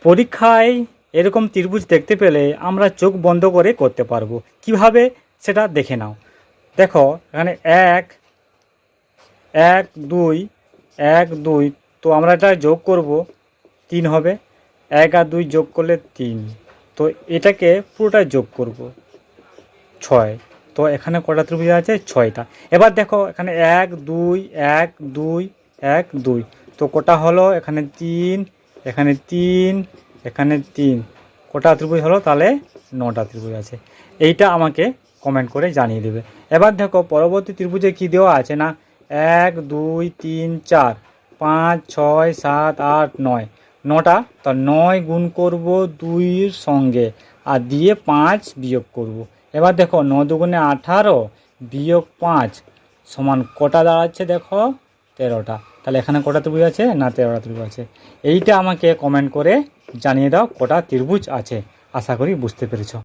পরীক্ষায় এরকম ত্রিভুজ দেখতে পেলে আমরা চোখ বন্ধ করে করতে পারবো। কিভাবে সেটা দেখে নাও। দেখো এখানে এক এক দুই এক দুই, তো আমরা এটা যোগ করব, 3 হবে। 1 আর 2 যোগ করলে 3, তো এটাকে পুরোটা যোগ করব 6। তো এখানে কটা ত্রিভুজ আছে? 6টা। এবার দেখো এখানে 1 2 1 2 1 2, তো কটা হলো? এখানে 3, এখানে 3, এখানে 3, কটা ত্রিভুজ হলো? তাহলে 9টা ত্রিভুজ আছে। এইটা আমাকে কমেন্ট করে জানিয়ে দেবে। এবার দেখো পরবর্তী ত্রিভুজে কি দেওয়া আছে না, 1 2 3 4 5 6 7 8 9, 9টা। তো 9 গুণ করব 2-এর সঙ্গে আর দিয়ে 5 বিয়োগ করব। এবার দেখো 9 দুগুণে 18 বিয়োগ 5 সমান কটা দাঁড়াচ্ছে? দেখো 13টা। তাহলে এখানে কটা ত্রিভুজ আছে? না 13টা ত্রিভুজ আছে। এইটা আমাকে কমেন্ট করে জানিয়ে দাও কটা ত্রিভুজ আছে। আশা করি বুঝতে পেরেছো।